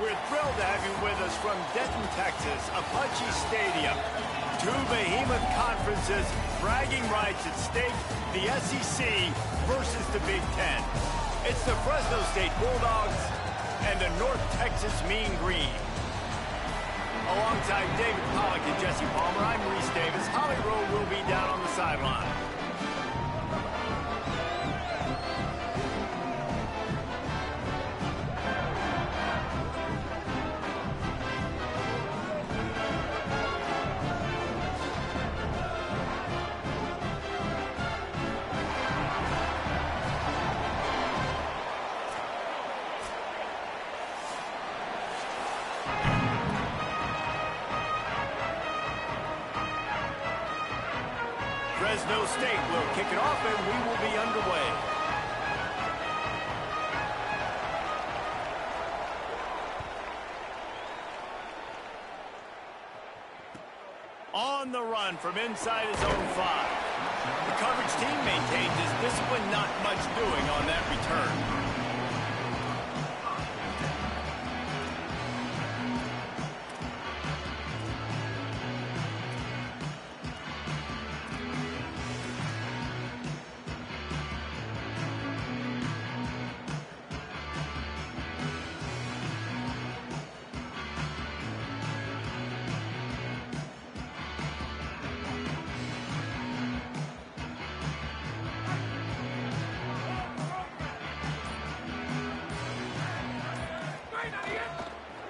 We're thrilled to have you with us from Denton, Texas, Apache Stadium. Two behemoth conferences, bragging rights at stake, the SEC versus the Big Ten. It's the Fresno State Bulldogs and the North Texas Mean Green. Alongside David Pollack and Jesse Palmer, I'm Reese Davis. Holly Rowe will be down on the sideline. Fresno State will kick it off, and we will be underway. On the run from inside his own 5. The coverage team maintains his discipline, not much doing on that return.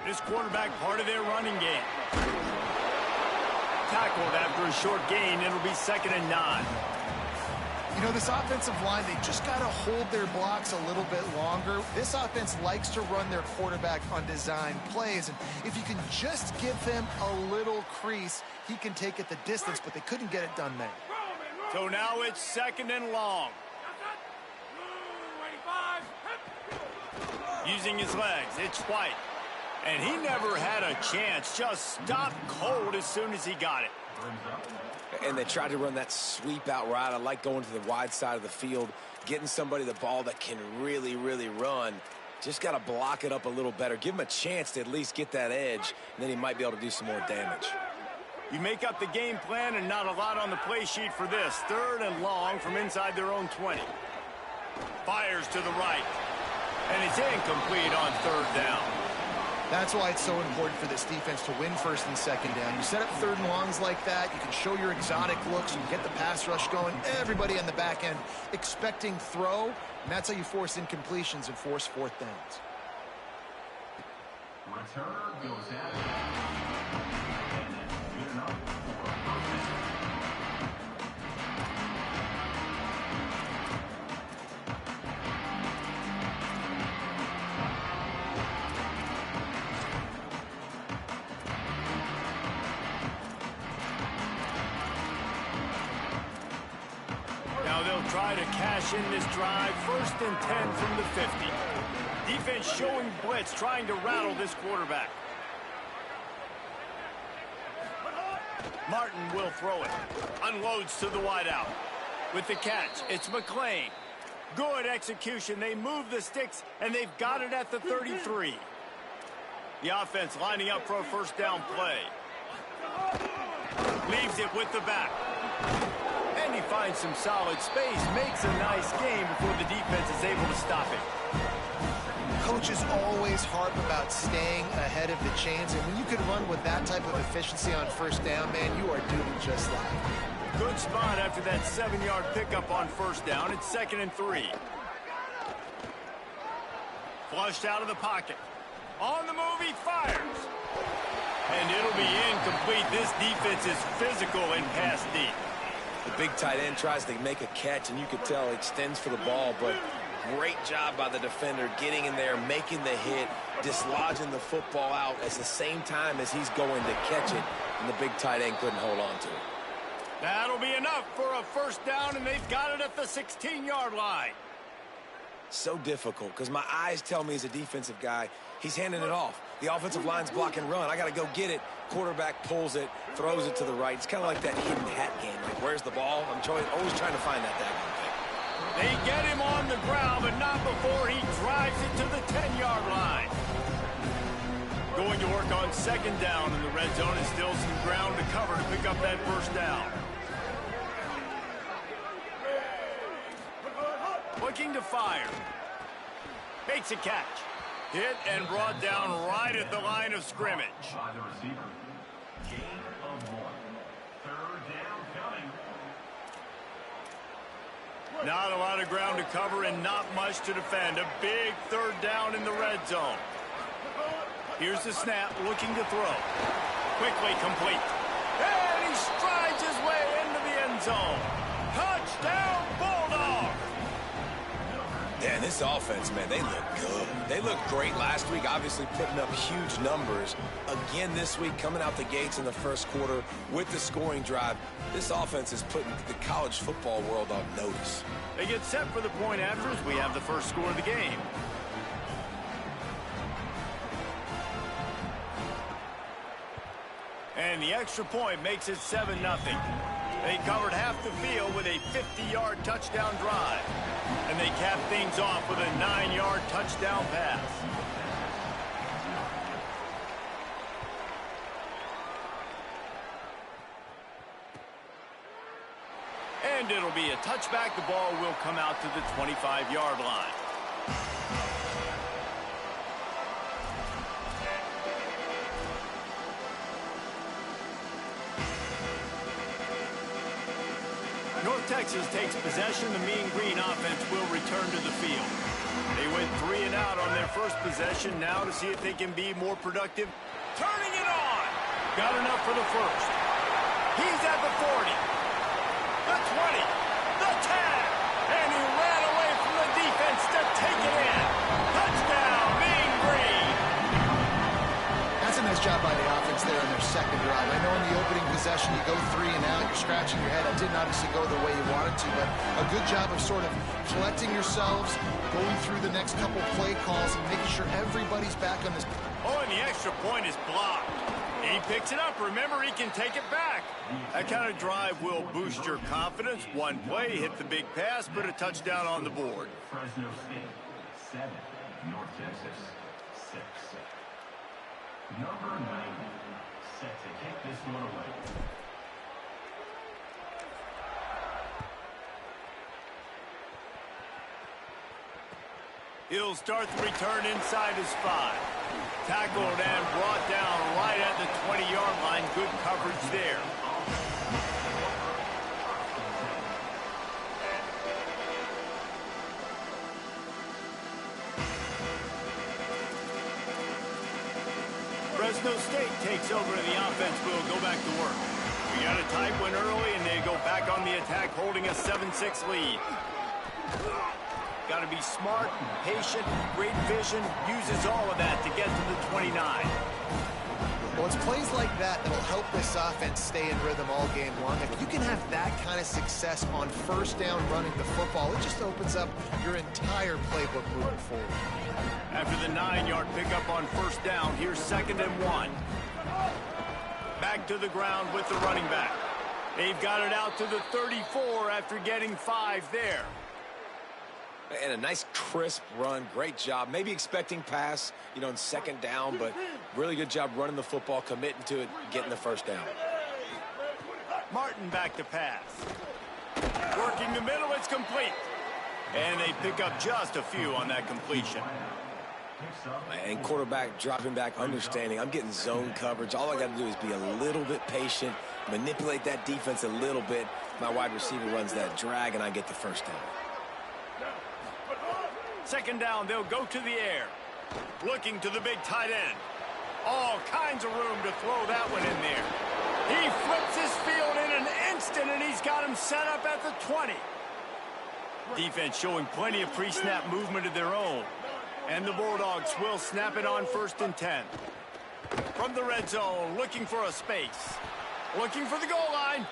This quarterback part of their running game. Tackled after a short gain. It'll be 2nd and 9. You know, this offensive line, they just got to hold their blocks a little bit longer. This offense likes to run their quarterback on design plays. And if you can just give him a little crease, he can take it the distance, but they couldn't get it done there. So now it's 2nd and long. Using his legs, it's White. And he never had a chance, just stopped cold as soon as he got it. And they tried to run that sweep out route. I like going to the wide side of the field, getting somebody the ball that can really, really run. Just got to block it up a little better. Give him a chance to at least get that edge, and then he might be able to do some more damage. You make up the game plan and not a lot on the play sheet for this. 3rd and long from inside their own 20. Fires to the right. And it's incomplete on 3rd down. That's why it's so important for this defense to win 1st and 2nd down. You set up 3rd and longs like that, you can show your exotic looks, you can get the pass rush going, everybody on the back end expecting throw, and that's how you force incompletions and force 4th downs. Returner goes at it. Good enough for a 1st down. They'll try to cash in this drive. 1st and 10 from the 50. Defense showing blitz, trying to rattle this quarterback. Martin will throw it. Unloads to the wideout. With the catch, it's McClain. Good execution. They move the sticks, and they've got it at the 33. The offense lining up for a 1st down play. Leaves it with the back. And he finds some solid space, makes a nice game before the defense is able to stop it. Coaches always harp about staying ahead of the chains, and when you can run with that type of efficiency on 1st down, man, you are doing just that. Good spot after that 7-yard pickup on 1st down. It's 2nd and 3. Flushed out of the pocket. On the move, he fires. And it'll be incomplete. This defense is physical and pass deep. The big tight end tries to make a catch, and you could tell he extends for the ball, but great job by the defender getting in there, making the hit, dislodging the football out at the same time as he's going to catch it, and the big tight end couldn't hold on to it. That'll be enough for a 1st down, and they've got it at the 16-yard line. So difficult, because my eyes tell me as a defensive guy, he's handing it off. The offensive line's block and run. I got to go get it. Quarterback pulls it, throws it to the right. It's kind of like that hidden hat game. Like, where's the ball? I'm always trying to find that daggone thing. They get him on the ground, but not before he drives it to the 10-yard line. Going to work on second down in the red zone, and still some ground to cover to pick up that first down. Looking to fire. Makes a catch. Hit and brought down right at the line of scrimmage. By the receiver. Gain of 1. Third down coming. Not a lot of ground to cover and not much to defend. A big third down in the red zone. Here's the snap, looking to throw. Quickly complete. And he strides his way into the end zone. Touchdown, Bulldog! Yeah, this offense, man, they look good. They looked great last week, obviously putting up huge numbers. Again this week, coming out the gates in the first quarter with the scoring drive. This offense is putting the college football world on notice. They get set for the point after as we have the first score of the game. And the extra point makes it 7-0. They covered half the field with a 50-yard touchdown drive. And they cap things off with a 9-yard touchdown pass. And it'll be a touchback. The ball will come out to the 25-yard line. North Texas takes possession. The Mean Green offense will return to the field. They went 3 and out on their first possession. Now to see if they can be more productive. Turning it on. Got enough for the first. He's at the 40. The 20. The 10. And he ran away from the defense to take it in. Touchdown, Mean Green. That's a nice job by the offense there on their second drive. I know in the opening possession you go 3 and out, you're scratching your head. That didn't obviously go the way you wanted to, but a good job of sort of collecting yourselves, going through the next couple play calls, and making sure everybody's back on this. Oh, and the extra point is blocked. He picks it up. Remember, he can take it back. That kind of drive will boost your confidence. One play, hit the big pass, put a touchdown on the board. Fresno State 7, North Texas 6. Number 90 set to kick this one away. He'll start the return inside his 5. Tackled and brought down right at the 20-yard line. Good coverage there. Fresno State takes over and the offense will go back to work. We got a tight one early and they go back on the attack holding a 7-6 lead. Got to be smart, patient, great vision, uses all of that to get to the 29. Well, it's plays like that that'll help this offense stay in rhythm all game long. If you can have that kind of success on first down running the football, it just opens up your entire playbook moving forward. After the 9-yard pickup on first down, here's 2nd and 1. Back to the ground with the running back. They've got it out to the 34 after getting 5 there. And a nice crisp run. Great job. Maybe expecting pass, in 2nd down, but really good job running the football, committing to it, getting the first down. Martin back to pass. Working the middle, it's complete. And they pick up just a few on that completion. And quarterback dropping back, understanding I'm getting zone coverage. All I got to do is be a little bit patient, manipulate that defense a little bit. My wide receiver runs that drag, and I get the first down. 2nd down, they'll go to the air. Looking to the big tight end. All kinds of room to throw that one in there. He flips his field in an instant, and he's got him set up at the 20. Defense showing plenty of pre-snap movement of their own. And the Bulldogs will snap it on 1st and 10. From the red zone, looking for a space. Looking for the goal line.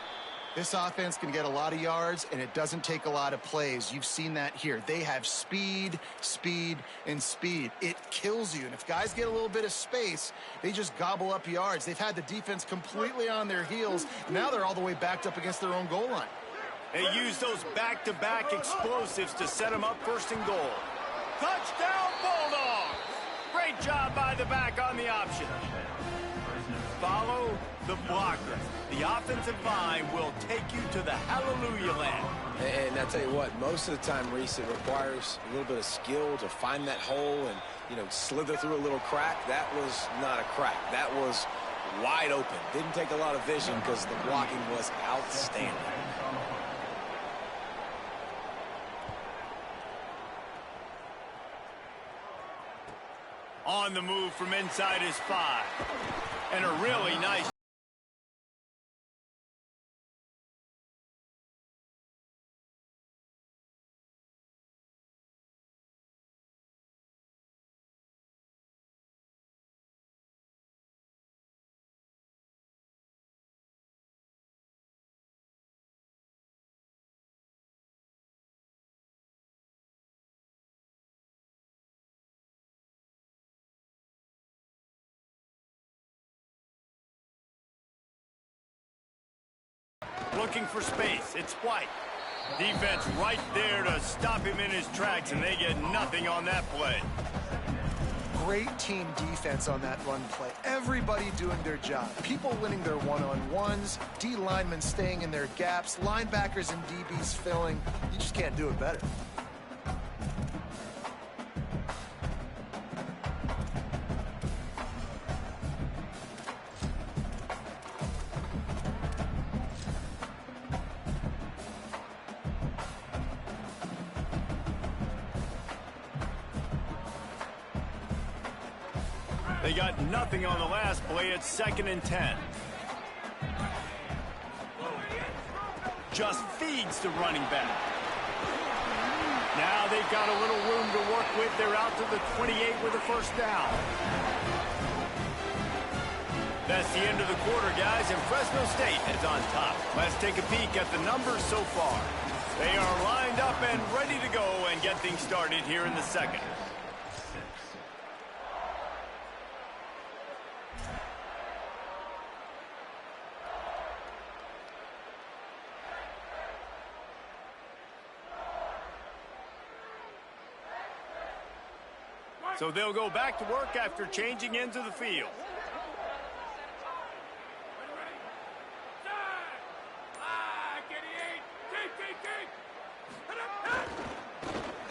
This offense can get a lot of yards, and it doesn't take a lot of plays. You've seen that here. They have speed, speed, and speed. It kills you. And if guys get a little bit of space, they just gobble up yards. They've had the defense completely on their heels. Now they're all the way backed up against their own goal line. They use those back-to-back explosives to set them up 1st and goal. Touchdown, Bulldogs! Great job by the back on the option. Follow the blocker. The offensive line will take you to the hallelujah land. And I tell you what, most of the time, Reese, it requires a little bit of skill to find that hole and, you know, slither through a little crack. That was not a crack. That was wide open. Didn't take a lot of vision because the blocking was outstanding. On the move from inside his 5. And a really nice. Looking for space. It's White. Defense right there to stop him in his tracks, and they get nothing on that play. Great team defense on that run play. Everybody doing their job. People winning their one-on-ones, D linemen staying in their gaps, linebackers and DBs filling. You just can't do it better. They got nothing on the last play. It's 2nd and 10. Just feeds the running back. Now they've got a little room to work with. They're out to the 28 with a first down. That's the end of the quarter, guys, and Fresno State is on top. Let's take a peek at the numbers so far. They are lined up and ready to go and get things started here in the second. So they'll go back to work after changing into the field.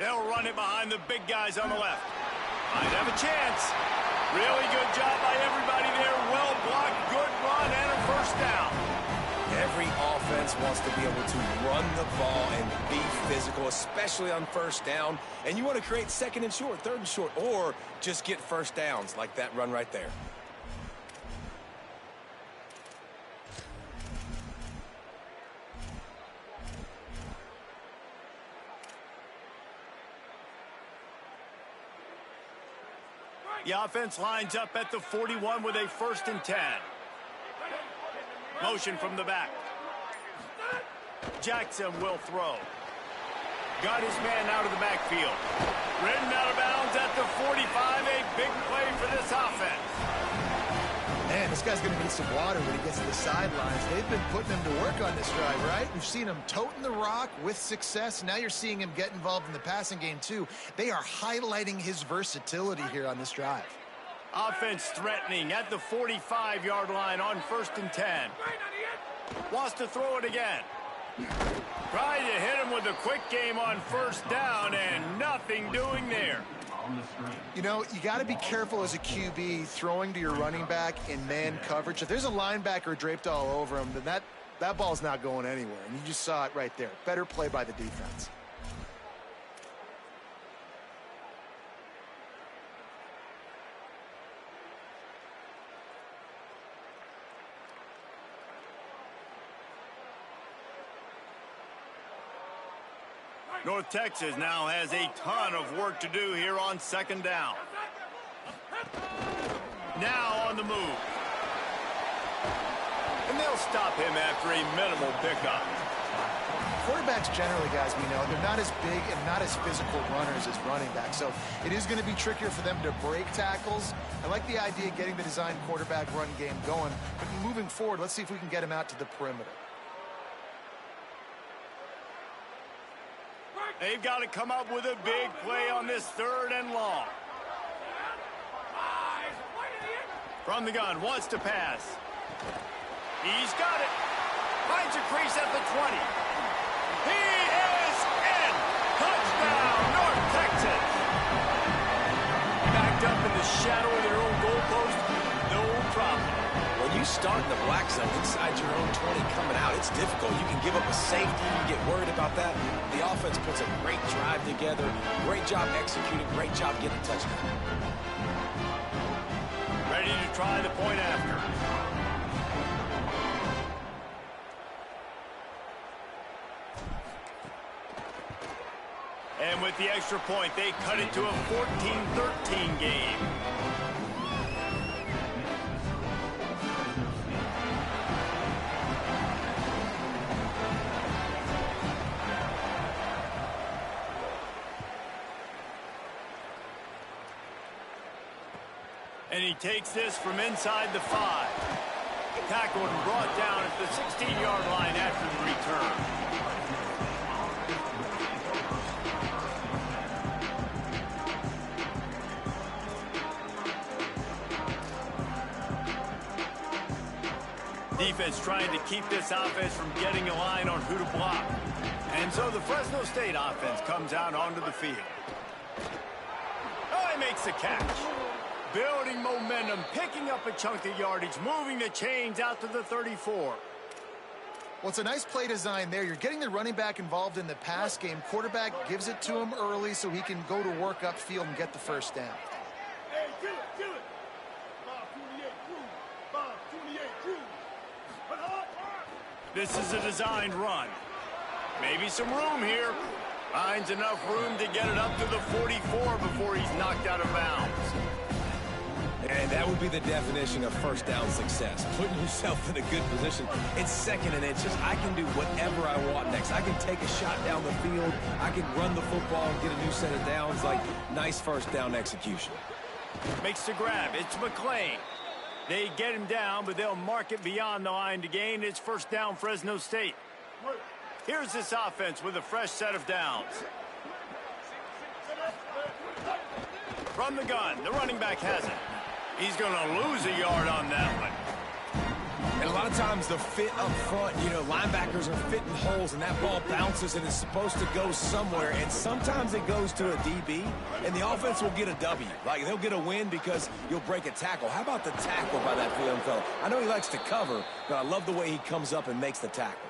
They'll run it behind the big guys on the left. Might have a chance. Really good job by everybody there. Well blocked, good run, and a first down. Every offense wants to be able to run the ball and be physical, especially on first down. And you want to create 2nd and short, 3rd and short, or just get first downs like that run right there. The offense lines up at the 41 with a 1st and 10. Motion from the back. Jackson will throw. Got his man out of the backfield. Ridden out of bounds at the 45. A big play for this offense. Man, this guy's going to need some water when he gets to the sidelines. They've been putting him to work on this drive, right? We've seen him toting the rock with success. Now you're seeing him get involved in the passing game, too. They are highlighting his versatility here on this drive. Offense threatening at the 45-yard line on 1st and 10. Wants to throw it again. Trying to hit him with a quick game on 1st down, and nothing doing there. You know, you got to be careful as a QB throwing to your running back in man coverage. If there's a linebacker draped all over him, then that ball's not going anywhere. And you just saw it right there. Better play by the defense. North Texas now has a ton of work to do here on 2nd down. Now on the move. And they'll stop him after a minimal pickup. Quarterbacks generally, guys, we know, they're not as big and not as physical runners as running backs. So it is going to be trickier for them to break tackles. I like the idea of getting the design quarterback run game going. But moving forward, let's see if we can get him out to the perimeter. They've got to come up with a big play on this 3rd and long. From the gun, wants to pass. He's got it. Finds a crease at the 20. He is in. Touchdown, North Texas. Backed up in the shadow of their own goalpost, no problem. When you start in the black zone inside your own 20 coming out, it's difficult. You can give up a safety. You get worried about that. The offense puts a great drive together. Great job executing. Great job getting a touchdown. Ready to try the point after. And with the extra point, they cut it to a 14-13 game. And he takes this from inside the 5. Tackled and brought down at the 16-yard line after the return. Defense trying to keep this offense from getting a line on who to block. And so the Fresno State offense comes out onto the field. Oh, he makes the catch. Building momentum, picking up a chunk of yardage, moving the chains out to the 34. Well, it's a nice play design there. You're getting the running back involved in the pass game. Quarterback gives it to him early so he can go to work upfield and get the first down. Hey, kill it. 528 crew. 528 crew. This is a designed run. Maybe some room here. Finds enough room to get it up to the 44 before he's knocked out of bounds. And that would be the definition of first down success. Putting yourself in a good position. It's 2nd and inches. I can do whatever I want next. I can take a shot down the field. I can run the football and get a new set of downs. Like, nice first down execution. Makes the grab. It's McClain. They get him down, but they'll mark it beyond the line to gain. It's first down, Fresno State. Here's this offense with a fresh set of downs. From the gun, the running back has it. He's going to lose a yard on that one. And a lot of times the fit up front, you know, linebackers are fitting holes and that ball bounces and it's supposed to go somewhere. And sometimes it goes to a DB and the offense will get a W. Like, they'll get a win because you'll break a tackle. How about the tackle by that young fellow? I know he likes to cover, but I love the way he comes up and makes the tackle.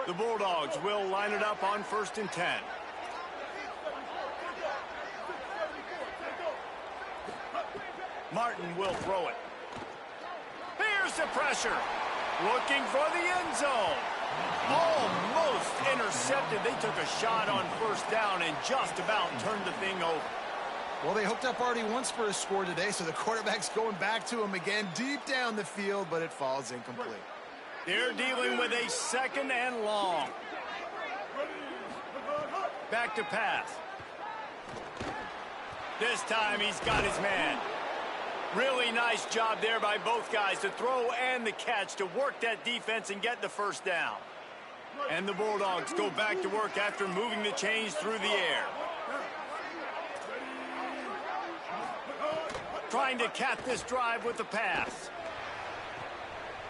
The Bulldogs will line it up on 1st and 10. Martin will throw it. Here's the pressure. Looking for the end zone. Almost intercepted. They took a shot on first down and just about turned the thing over. Well, they hooked up already once for a score today, so the quarterback's going back to him again deep down the field, but it falls incomplete. They're dealing with a 2nd and long. Back to pass. This time he's got his man. Really nice job there by both guys to throw and the catch to work that defense and get the first down. And the Bulldogs go back to work after moving the chains through the air. Trying to cap this drive with the pass.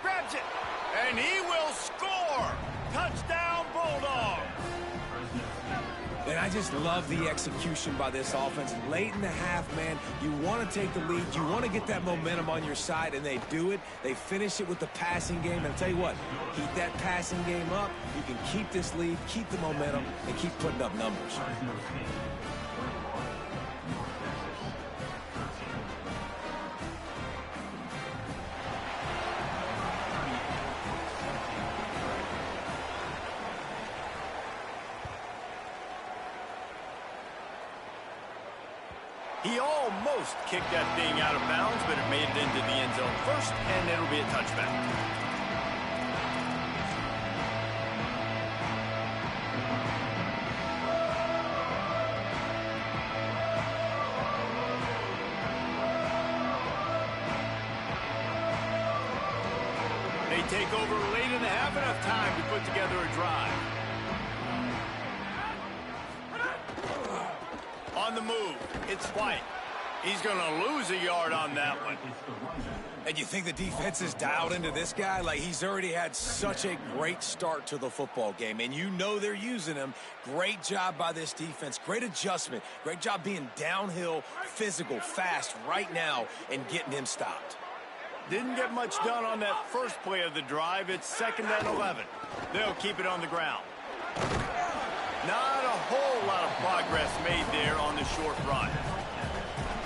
Grabs it. And he will score! Touchdown, Bulldogs! And I just love the execution by this offense. Late in the half, man, you want to take the lead. You want to get that momentum on your side, and they do it. They finish it with the passing game. And I'll tell you what, keep that passing game up. You can keep this lead, keep the momentum, and keep putting up numbers. He almost kicked that thing out of bounds, but it made it into the end zone first, and it'll be a touchback. They take over late in the half, enough time to put together a drive. On the move, it's White. He's going to lose a yard on that one. And you think the defense is dialed into this guy? Like, he's already had such a great start to the football game, and you know they're using him. Great job by this defense. Great adjustment. Great job being downhill, physical, fast right now, and getting him stopped. Didn't get much done on that first play of the drive. It's 2nd and 11. They'll keep it on the ground. Not a whole lot of progress made there on the short run.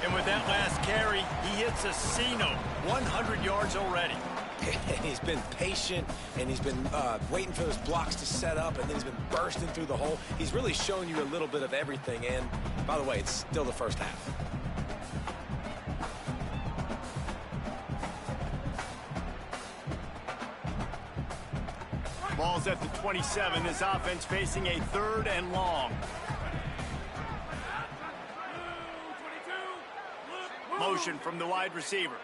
And with that last carry, he hits a C-note. 100 yards already. And he's been patient, and he's been waiting for those blocks to set up, and then he's been bursting through the hole. He's really shown you a little bit of everything. And, by the way, it's still the first half. Ball's at the 27. This offense facing a 3rd and long. Motion from the wide receiver.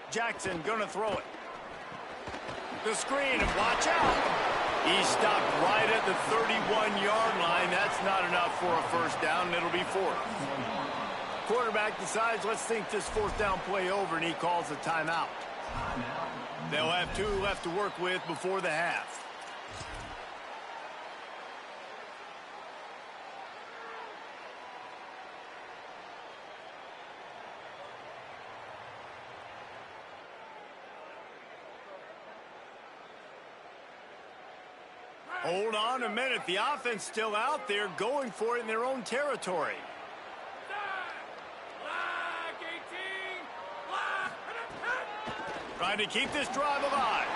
Jackson gonna throw it. The screen, and watch out. He stopped right at the 31-yard line. That's not enough for a first down, and it'll be 4th. Quarterback decides, let's think this 4th down play over, and he calls a timeout. They'll have 2 left to work with before the half. Hold on a minute. The offense still out there going for it in their own territory. Trying to keep this drive alive.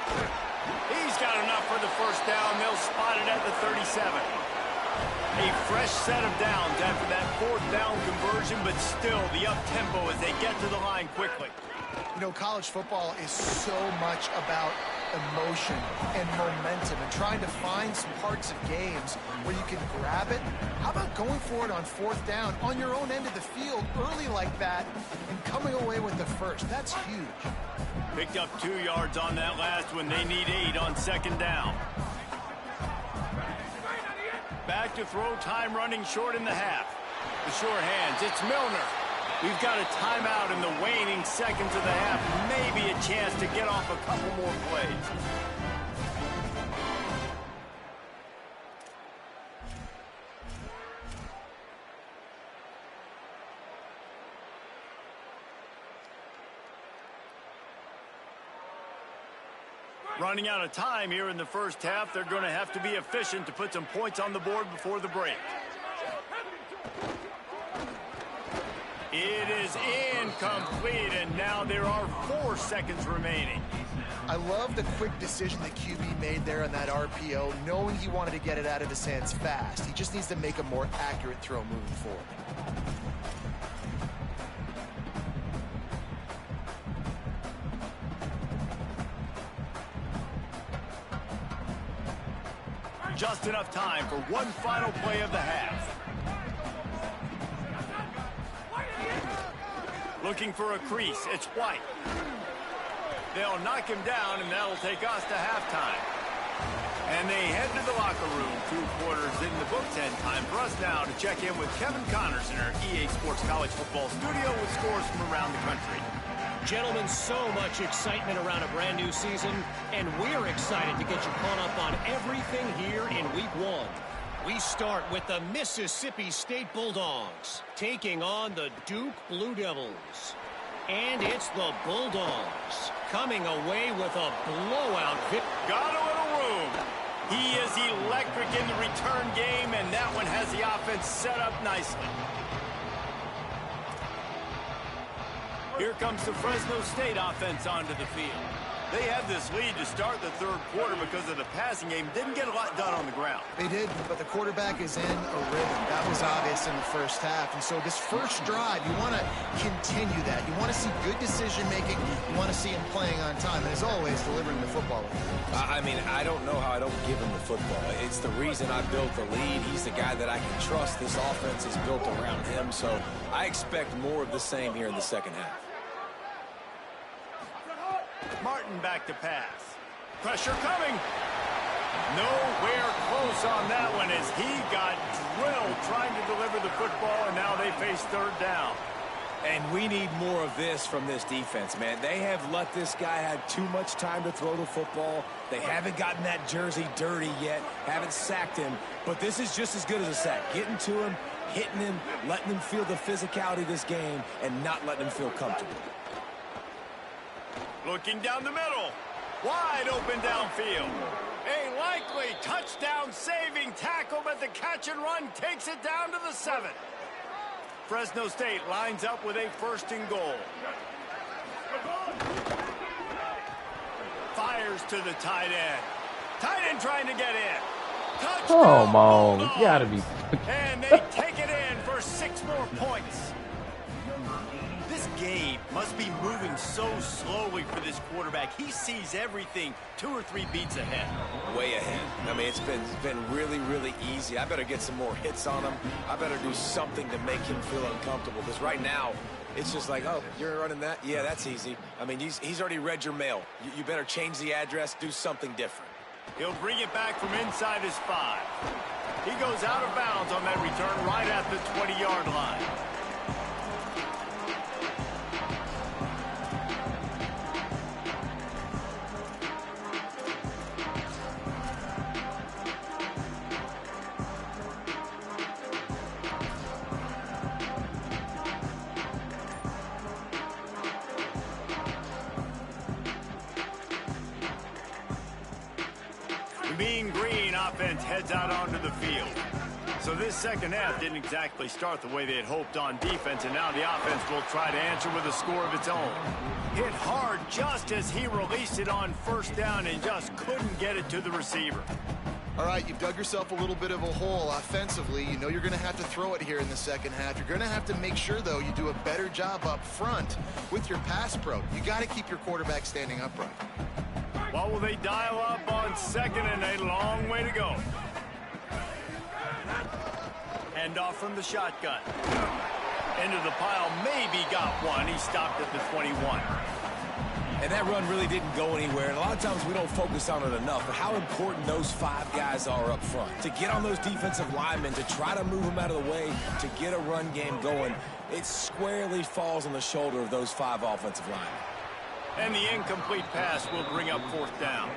He's got enough for the first down. They'll spot it at the 37. A fresh set of downs after that 4th down conversion, but still the up-tempo as they get to the line quickly. You know, college football is so much about emotion and momentum and trying to find some parts of games where you can grab it. How about going for it on 4th down on your own end of the field early like that and coming away with the first? That's huge. Picked up 2 yards on that last one. They need 8 on 2nd down. Back to throw, time running short in the half. The sure hands, it's Milner. We've got a timeout in the waning seconds of the half. Maybe a chance to get off a couple more plays. Running out of time here in the first half. They're going to have to be efficient to put some points on the board before the break. It is incomplete, and now there are 4 seconds remaining. I love the quick decision the QB made there on that RPO, knowing he wanted to get it out of his hands fast. He just needs to make a more accurate throw moving forward. Just enough time for one final play of the half. Looking for a crease, it's White. They'll knock him down, and that'll take us to halftime. And they head to the locker room. 2 quarters in the books, and time for us now to check in with Kevin Connors in our EA Sports College Football studio with scores from around the country. Gentlemen, so much excitement around a brand new season, and we're excited to get you caught up on everything here in Week 1. We start with the Mississippi State Bulldogs taking on the Duke Blue Devils. And it's the Bulldogs coming away with a blowout victory. Got a little room. He is electric in the return game, and that one has the offense set up nicely. Here comes the Fresno State offense onto the field. They have this lead to start the 3rd quarter because of the passing game. Didn't get a lot done on the ground. They did, but the quarterback is in a rhythm. That was obvious in the first half. And so this first drive, you want to continue that. You want to see good decision-making. You want to see him playing on time. And as always, delivering the football. I mean, I don't know how I don't give him the football. It's the reason I built the lead. He's the guy that I can trust. This offense is built around him. So I expect more of the same here in the second half. Martin back to pass. Pressure coming. Nowhere close on that one as he got drilled trying to deliver the football, and now they face third down. And we need more of this from this defense, man. They have let this guy have too much time to throw the football. They haven't gotten that jersey dirty yet, haven't sacked him. But this is just as good as a sack. Getting to him, hitting him, letting him feel the physicality of this game, and not letting him feel comfortable. Looking down the middle. Wide open downfield. A likely touchdown-saving tackle, but the catch and run takes it down to the 7. Fresno State lines up with a 1st and goal. Fires to the tight end. Tight end trying to get in. Touchdown, Come on, Bulldogs. you gotta be. And they take it in for 6 more points. This game must be moving so slowly for this quarterback. He sees everything 2 or 3 beats ahead. Way ahead. I mean, it's been really, really easy. I better get some more hits on him. I better do something to make him feel uncomfortable. Because right now, it's just like, oh, you're running that? Yeah, that's easy. I mean, he's already read your mail. You better change the address, do something different. He'll bring it back from inside his 5. He goes out of bounds on that return right at the 20-yard line. The Mean Green offense heads out onto the field. So this second half didn't exactly start the way they had hoped on defense, and now the offense will try to answer with a score of its own. Hit hard just as he released it on 1st down and just couldn't get it to the receiver. All right, you've dug yourself a little bit of a hole offensively. You know you're going to have to throw it here in the second half. You're going to have to make sure, though, you do a better job up front with your pass pro. You got to keep your quarterback standing upright. What will they dial up on 2nd and a long way to go? Hand off from the shotgun. Into the pile, maybe got one. He stopped at the 21. And that run really didn't go anywhere. And a lot of times we don't focus on it enough. But how important those 5 guys are up front. To get on those defensive linemen, to try to move them out of the way, to get a run game going, it squarely falls on the shoulder of those 5 offensive linemen. And the incomplete pass will bring up 4th down.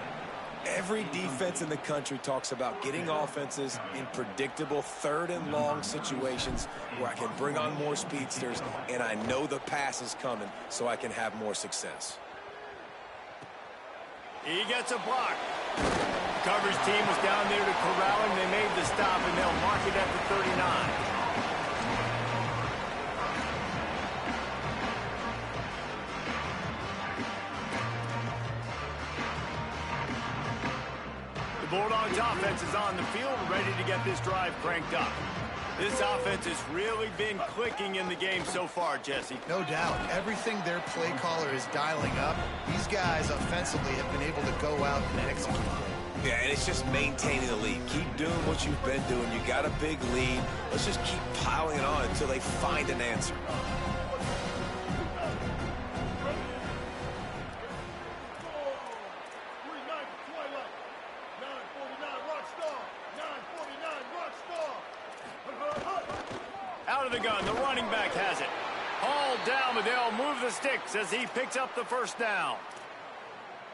Every defense in the country talks about getting offenses in predictable 3rd and long situations where I can bring on more speedsters and I know the pass is coming so I can have more success. He gets a block. Coverage team was down there to corral him. They made the stop, and they'll mark it at the 39. The Bulldogs offense is on the field, ready to get this drive cranked up. This offense has really been clicking in the game so far, Jesse. No doubt. Everything their play caller is dialing up, these guys offensively have been able to go out and execute. Yeah, and it's just maintaining the lead. Keep doing what you've been doing. You got a big lead. Let's just keep piling it on until they find an answer. Out of the gun, the running back has it. Hauled down, but they'll move the sticks as he picks up the 1st down.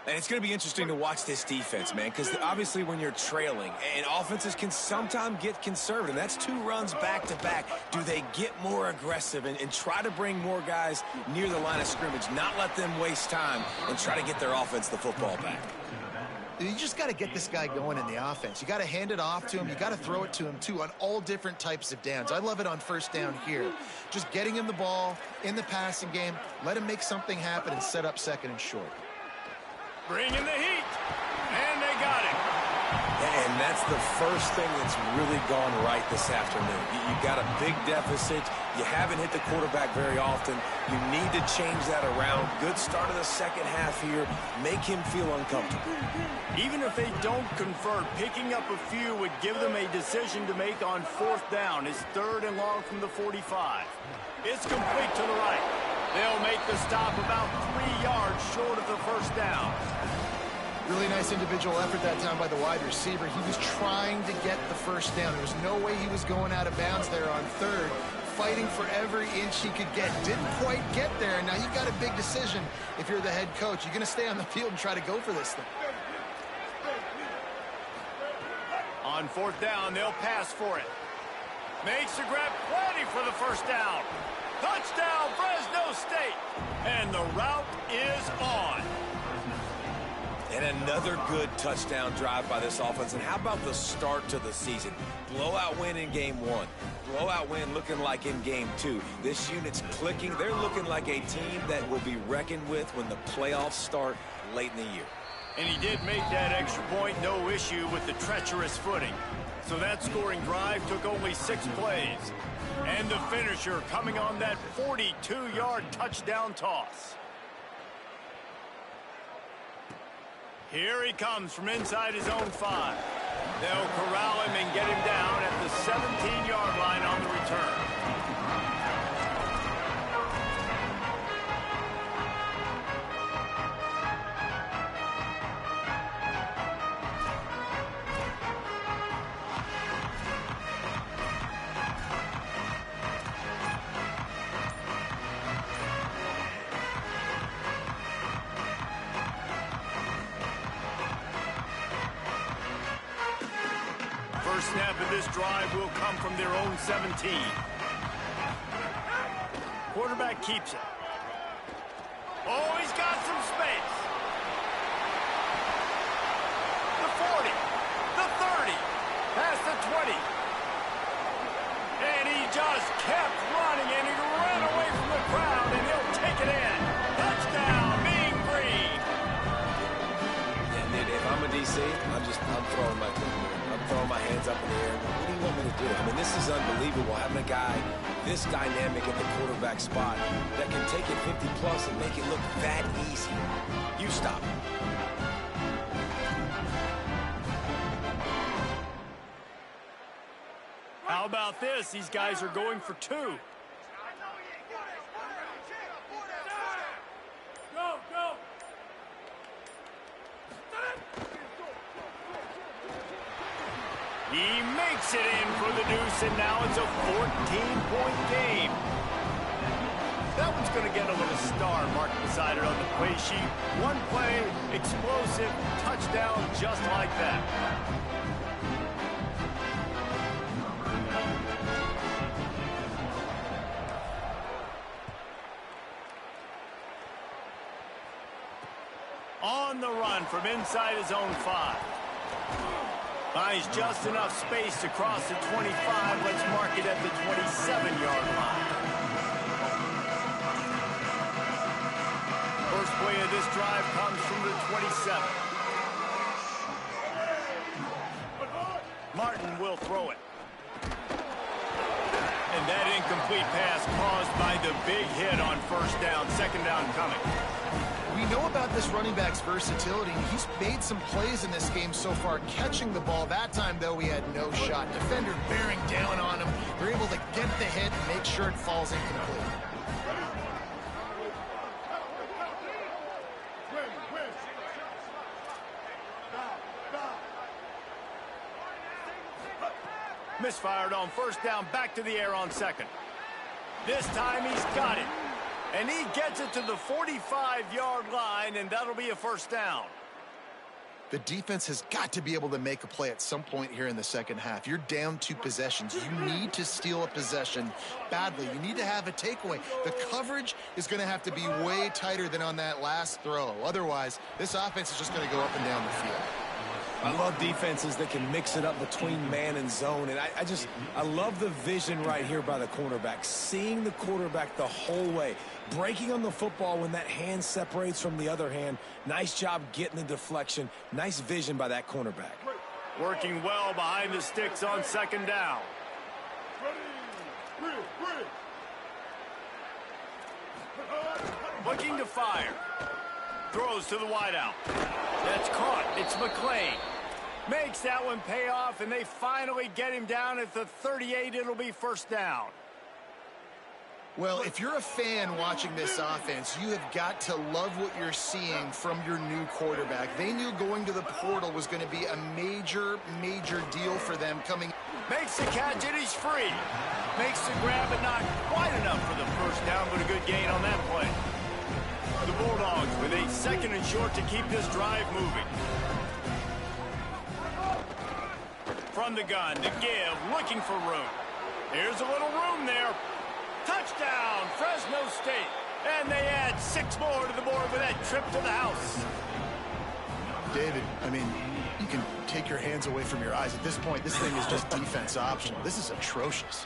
And it's going to be interesting to watch this defense, man, because obviously when you're trailing, and offenses can sometimes get conservative. That's 2 runs back-to-back. Do they get more aggressive and try to bring more guys near the line of scrimmage, not let them waste time, and try to get their offense the football back? You just got to get this guy going in the offense. You got to hand it off to him. You got to throw it to him, too, on all different types of downs. I love it on 1st down here. Just getting him the ball in the passing game, let him make something happen and set up 2nd and short. Bring in the heat, and they got it. And that's the first thing that's really gone right this afternoon. You got a big deficit. You haven't hit the quarterback very often. You need to change that around. Good start of the second half here. Make him feel uncomfortable. Even if they don't convert, picking up a few would give them a decision to make on 4th down. It's 3rd and long from the 45. It's complete to the right. They'll make make the stop about 3 yards short of the first down. Really nice individual effort that time by the wide receiver. He was trying to get the first down. There was no way he was going out of bounds there on third. Fighting for every inch he could get. Didn't quite get there. Now you've got a big decision if you're the head coach. You're going to stay on the field and try to go for this thing. On fourth down, they'll pass for it. Makes the grab, plenty for the first down. Touchdown, Fresno State. And the route is on. And another good touchdown drive by this offense. And how about the start to the season? Blowout win in game 1. Blowout win looking like in game 2. This unit's clicking. They're looking like a team that will be reckoned with when the playoffs start late in the year. And he did make that extra point, no issue with the treacherous footing. So that scoring drive took only 6 plays. And the finisher coming on that 42-yard touchdown toss. Here he comes from inside his own 5. They'll corral him and get him down at the 17-yard line on the return. First snap of this drive will come from their own 17. Quarterback keeps it. Oh, he's got some space. The 40, the 30, past the 20. And he just kept running, and he ran away from the crowd, and he'll take it in. Touchdown, Mean Green. And if I'm a DC, I'm throwing my hands up in the air. What do you want me to do? I mean, this is unbelievable, having a guy this dynamic at the quarterback spot that can take it 50-plus and make it look that easy. You stop. How about this? These guys are going for 2. Go! He makes it in for the deuce, and now it's a 14-point game. That one's going to get a little star marked beside it on the play sheet. One play, explosive, touchdown just like that. On the run from inside his own 5. Buys just enough space to cross the 25. Let's mark it at the 27-yard line. First play of this drive comes from the 27. Martin will throw it. And that incomplete pass caused by the big hit on first down. Second down coming. We know about this running back's versatility. He's made some plays in this game so far, catching the ball. That time, though, he had no shot. Defender bearing down on him. They're able to get the hit and make sure it falls incomplete. Misfired on first down, back to the air on second. This time he's got it. And he gets it to the 45-yard line, and that'll be a first down. The defense has got to be able to make a play at some point here in the second half. You're down 2 possessions. You need to steal a possession badly. You need to have a takeaway. The coverage is going to have to be way tighter than on that last throw. Otherwise, this offense is just going to go up and down the field. I love defenses that can mix it up between man and zone. And I love the vision right here by the cornerback. Seeing the quarterback the whole way. Breaking on the football when that hand separates from the other hand. Nice job getting the deflection. Nice vision by that cornerback. Working well behind the sticks on second down. Looking to fire. Throws to the wideout. That's caught. It's McClain. Makes that one pay off, and they finally get him down at the 38. It'll be first down. Well, if you're a fan watching this offense, you have got to love what you're seeing from your new quarterback. They knew going to the portal was going to be a major, major deal for them coming. Makes the catch and he's free. Makes the grab but not quite enough for the first down, but a good gain on that play. The Bulldogs with a 2nd and short to keep this drive moving. From the gun to give, looking for room. Here's a little room there. Touchdown, Fresno State. And they add 6 more to the board with that trip to the house. David, I mean, you can take your hands away from your eyes. At this point, this thing is just defense optional. This is atrocious.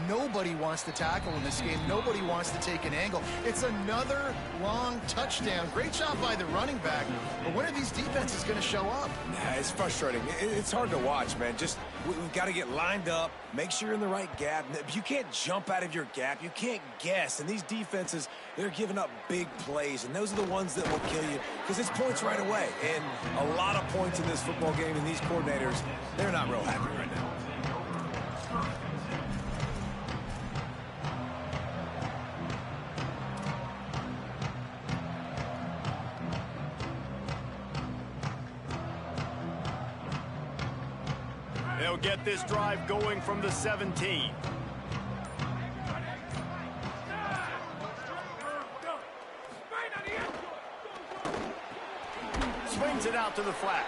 Nobody wants to tackle in this game. Nobody wants to take an angle. It's another long touchdown. Great job by the running back. But when are these defenses going to show up? Yeah, it's frustrating. It's hard to watch, man. Just, we've got to get lined up, make sure you're in the right gap. You can't jump out of your gap. You can't guess. And these defenses, they're giving up big plays, and those are the ones that will kill you because it's points right away. And a lot of points in this football game, and these coordinators, they're not real happy right now. They'll get this drive going from the 17. Swings it out to the flat.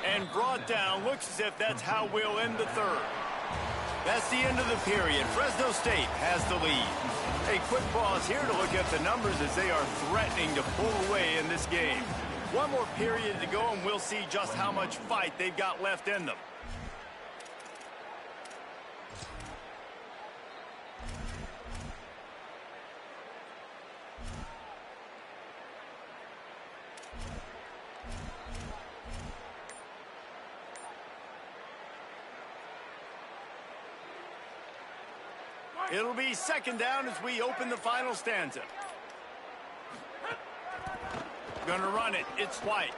And brought down. Looks as if that's how we'll end the 3rd. That's the end of the period. Fresno State has the lead. A quick pause here to look at the numbers as they are threatening to pull away in this game. One more period to go, and we'll see just how much fight they've got left in them. It'll be 2nd down as we open the final stanza. Gonna run it. It's White.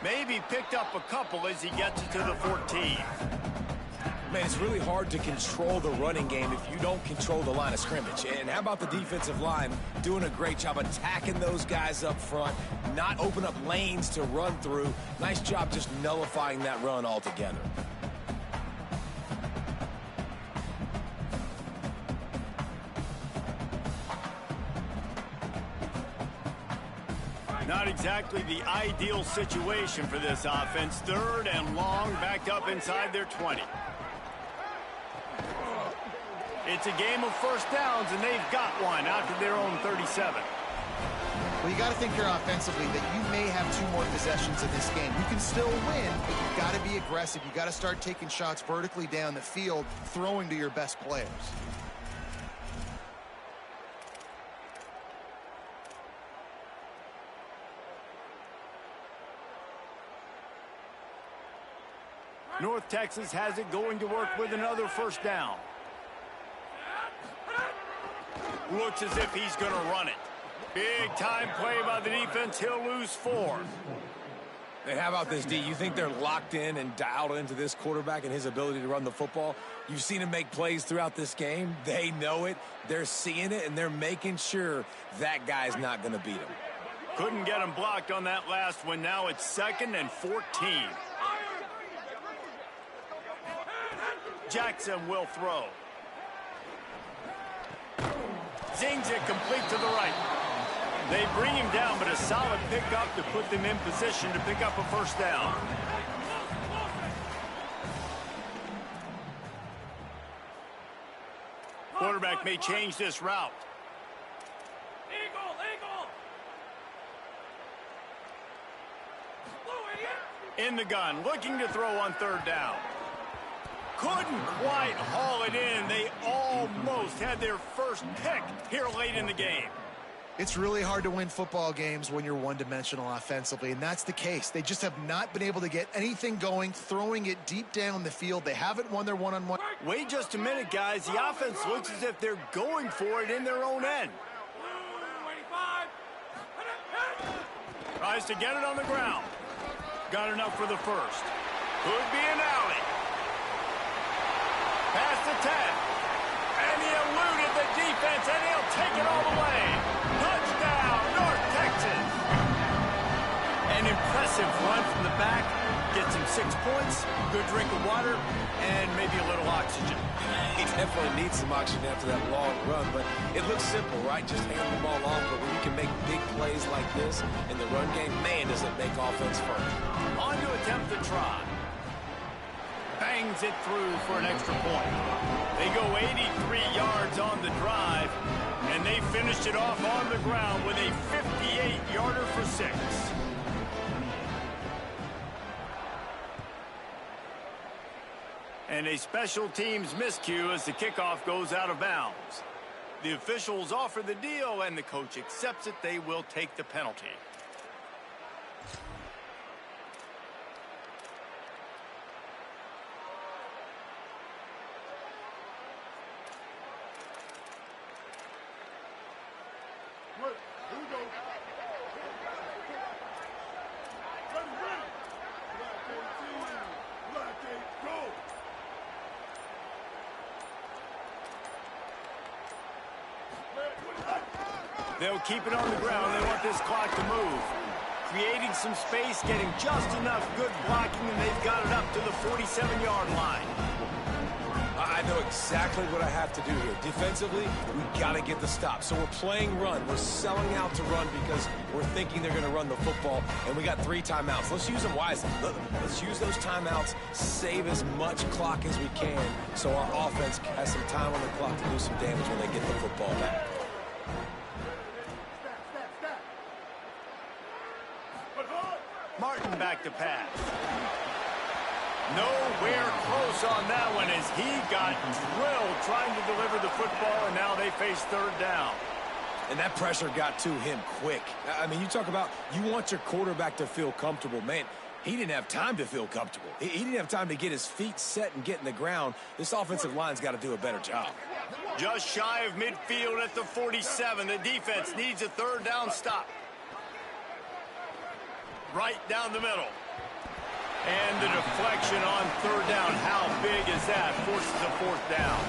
Maybe picked up a couple as he gets it to the 14. Man, it's really hard to control the running game if you don't control the line of scrimmage. And how about the defensive line doing a great job attacking those guys up front, not open up lanes to run through. Nice job just nullifying that run altogether. Not exactly the ideal situation for this offense. 3rd and long, backed up inside their 20. It's a game of first downs, and they've got one out to their own 37. Well, you got to think here offensively that you may have 2 more possessions in this game. You can still win, but you've got to be aggressive. You got to start taking shots vertically down the field, throwing to your best players. North Texas has it going to work with another first down. Looks as if he's going to run it. Big time play by the defense. He'll lose 4. And how about this, D? You think they're locked in and dialed into this quarterback and his ability to run the football? You've seen him make plays throughout this game. They know it. They're seeing it, and they're making sure that guy's not going to beat him. Couldn't get him blocked on that last one. Now it's 2nd and 14. Jackson will throw. Zings it complete to the right. They bring him down, but a solid pickup to put them in position to pick up a first down. Quarterback may change this route. In the gun, looking to throw on 3rd down. Couldn't quite haul it in. They almost had their first pick here late in the game. It's really hard to win football games when you're one-dimensional offensively, and that's the case. They just have not been able to get anything going, throwing it deep down the field. They haven't won their one-on-one. Wait just a minute, guys. The offense looks as if they're going for it in their own end. Tries to get it on the ground. Got enough for the first. Could be an alley. Past the 10. And he eluded the defense, and he'll take it all the way. Touchdown, North Texas. An impressive run from the back. Gets him 6 points, good drink of water, and maybe a little oxygen. He definitely needs some oxygen after that long run, but it looks simple, right? Just hand the ball off, but when you can make big plays like this in the run game, man, does it make offense fun. On to attempt the try. Bangs it through for an extra point. They go 83 yards on the drive, and they finished it off on the ground with a 58-yarder for 6. And a special teams miscue as the kickoff goes out of bounds. The officials offer the deal, and the coach accepts it. They will take the penalty. Here we go. Ready. Black 18, go. They'll keep it on the ground. They want this clock to move. Creating some space, getting just enough good blocking, and they've got it up to the 47-yard line. I know exactly what I have to do here. Defensively, we got to get the stop. So we're playing run. We're selling out to run because we're thinking they're going to run the football, and we got 3 timeouts. Let's use them wisely. Let's use those timeouts, save as much clock as we can so our offense has some time on the clock to do some damage when they get the football back. Martin back to pass. Nowhere close on that one as he got drilled trying to deliver the football, and now they face 3rd down. And that pressure got to him quick. I mean, you talk about you want your quarterback to feel comfortable. Man, he didn't have time to feel comfortable. He didn't have time to get his feet set and get in the ground. This offensive line's got to do a better job. Just shy of midfield at the 47. The defense needs a 3rd down stop. Right down the middle. And the deflection on 3rd down. How big is that? Forces a 4th down.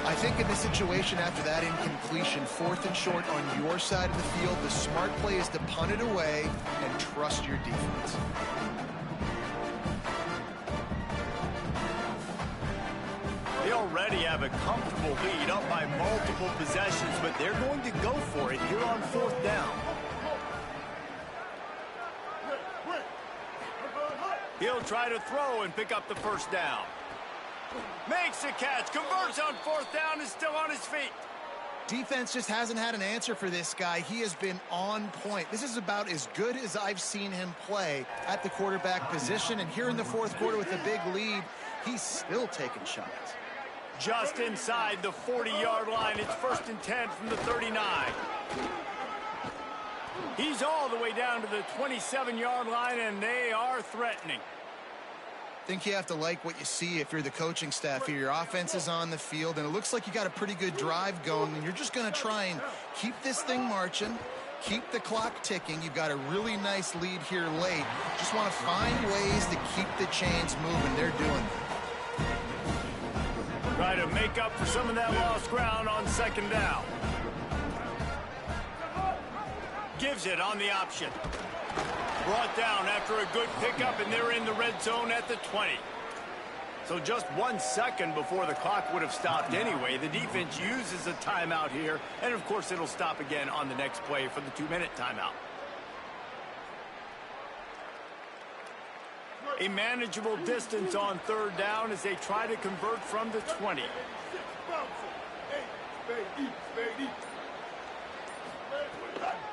I think in this situation after that incompletion, 4th and short on your side of the field, the smart play is to punt it away and trust your defense. They already have a comfortable lead up by multiple possessions, but they're going to go for it here on 4th down. He'll try to throw and pick up the 1st down. Makes the catch, converts on 4th down, is still on his feet. Defense just hasn't had an answer for this guy. He has been on point. This is about as good as I've seen him play at the quarterback position. And here in the 4th quarter with a big lead, he's still taking shots. Just inside the 40-yard line. It's 1st and 10 from the 39. He's all the way down to the 27-yard line, and they are threatening. I think you have to like what you see if you're the coaching staff here. Your offense is on the field, and it looks like you got a pretty good drive going, and you're just going to try and keep this thing marching, keep the clock ticking. You've got a really nice lead here late. Just want to find ways to keep the chains moving. They're doing that. Try to make up for some of that lost ground on 2nd down. Gives it on the option. Brought down after a good pickup, and they're in the red zone at the 20. So just 1 second before the clock would have stopped anyway. The defense uses a timeout here, and of course it'll stop again on the next play for the 2-minute timeout. A manageable distance on 3rd down as they try to convert from the 20.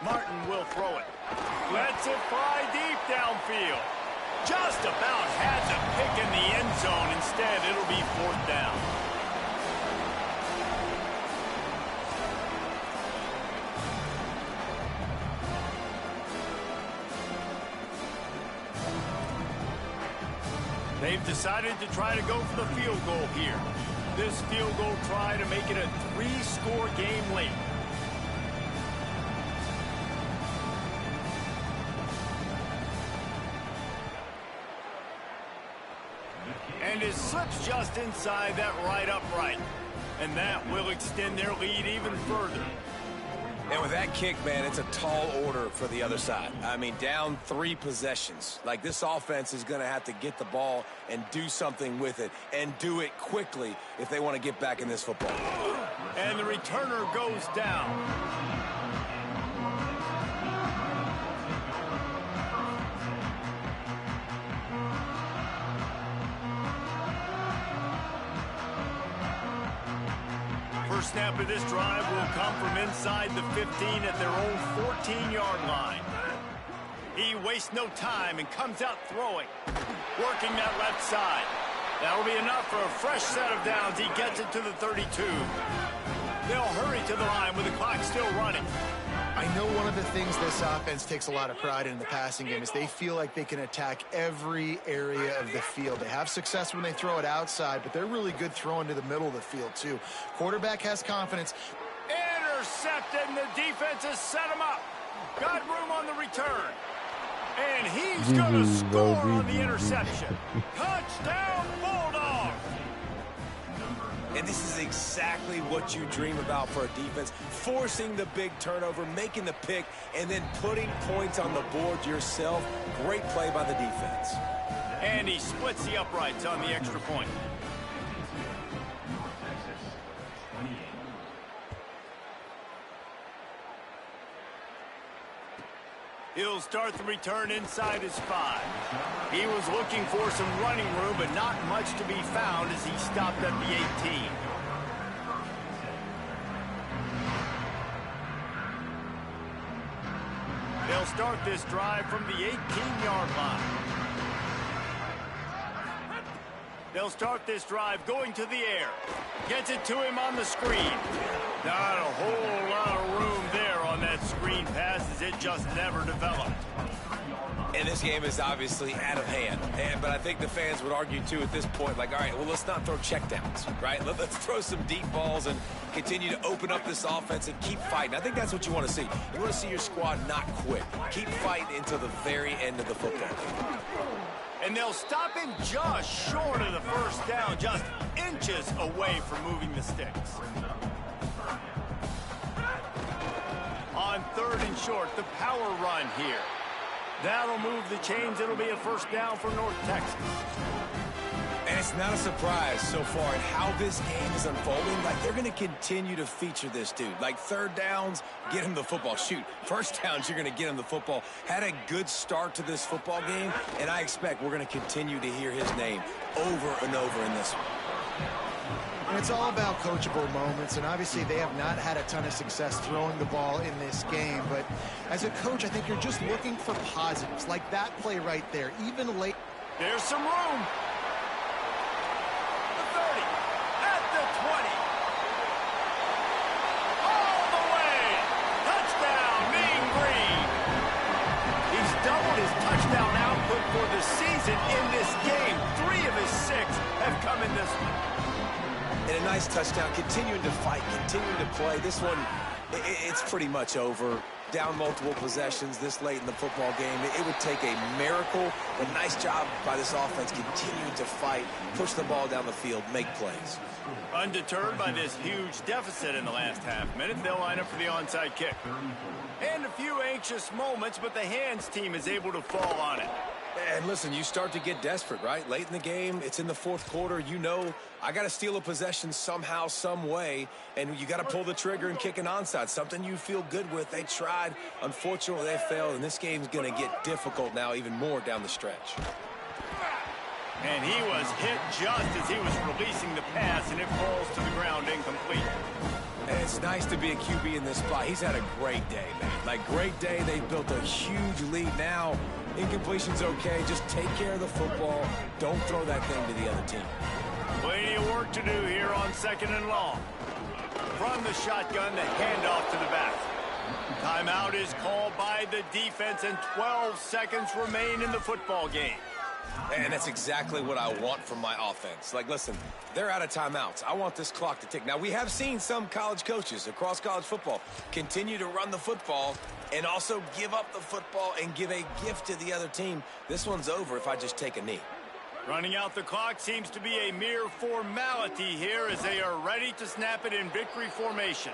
Martin will throw it. Lets it fly deep downfield. Just about had the pick in the end zone. Instead, it'll be 4th down. They've decided to try to go for the field goal here. This field goal try to make it a 3-score game late. And it slips just inside that right upright. And that will extend their lead even further. And with that kick, man, it's a tall order for the other side. I mean, down 3 possessions. Like, this offense is going to have to get the ball and do something with it, and do it quickly if they want to get back in this football game. And the returner goes down. First snap of this drive will come from inside the 15 at their own 14-yard line. He wastes no time and comes out throwing, working that left side. That'll be enough for a fresh set of downs. He gets it to the 32. They'll hurry to the line with the clock still running. I know one of the things this offense takes a lot of pride in the passing game is they feel like they can attack every area of the field. They have success when they throw it outside, but they're really good throwing to the middle of the field, too. Quarterback has confidence. Intercepted, and the defense has set him up. Got room on the return. And he's going to score on the interception. Touchdown, Bulldogs! And this is exactly what you dream about for a defense. Forcing the big turnover, making the pick, and then putting points on the board yourself. Great play by the defense. And he splits the uprights on the extra point. He'll start the return inside his 5. He was looking for some running room, but not much to be found as he stopped at the 18. They'll start this drive from the 18-yard line. They'll start this drive going to the air. Gets it to him on the screen. Not a whole lot of room there on that screen pass as it just never developed. And this game is obviously out of hand. But I think the fans would argue, too, at this point, like, all right, well, let's not throw checkdowns, right? Let's throw some deep balls and continue to open up this offense and keep fighting. I think that's what you want to see. You want to see your squad not quit. Keep fighting until the very end of the football game. And they'll stop him just short of the first down, just inches away from moving the sticks. On 3rd and short, the power run here. That'll move the chains. It'll be a first down for North Texas. And it's not a surprise so far in how this game is unfolding. Like, they're going to continue to feature this dude. Like, 3rd downs, get him the football. Shoot, 1st downs, you're going to get him the football. Had a good start to this football game, and I expect we're going to continue to hear his name over and over in this one. And it's all about coachable moments, and obviously they have not had a ton of success throwing the ball in this game, but as a coach, I think you're just looking for positives, like that play right there, even late. There's some room. The 30, at the 20. All the way. Touchdown, Mean Green. He's doubled his touchdown output for the season in this game. 3 of his 6 have come in this one. And a nice touchdown, continuing to fight, continuing to play. This one, it's pretty much over. Down multiple possessions this late in the football game. It would take a miracle, but nice job by this offense continuing to fight, push the ball down the field, make plays. Undeterred by this huge deficit in the last half minute, they'll line up for the onside kick. And a few anxious moments, but the hands team is able to fall on it. And listen, you start to get desperate, right? Late in the game, it's in the 4th quarter. You know, I got to steal a possession somehow, some way, and you got to pull the trigger and kick an onside, something you feel good with. They tried. Unfortunately, they failed, and this game's going to get difficult now, even more down the stretch. And he was hit just as he was releasing the pass, and it falls to the ground incomplete. And it's nice to be a QB in this spot. He's had a great day, man. Like, great day. They built a huge lead. Now, incompletion's okay. Just take care of the football. Don't throw that thing to the other team. Plenty of work to do here on 2nd and long. From the shotgun, the handoff to the back. Timeout is called by the defense, and 12 seconds remain in the football game. And that's exactly what I want from my offense. Like, listen, they're out of timeouts. I want this clock to tick. Now, we have seen some college coaches across college football continue to run the football and also give up the football and give a gift to the other team. This one's over if I just take a knee. Running out the clock seems to be a mere formality here as they are ready to snap it in victory formation.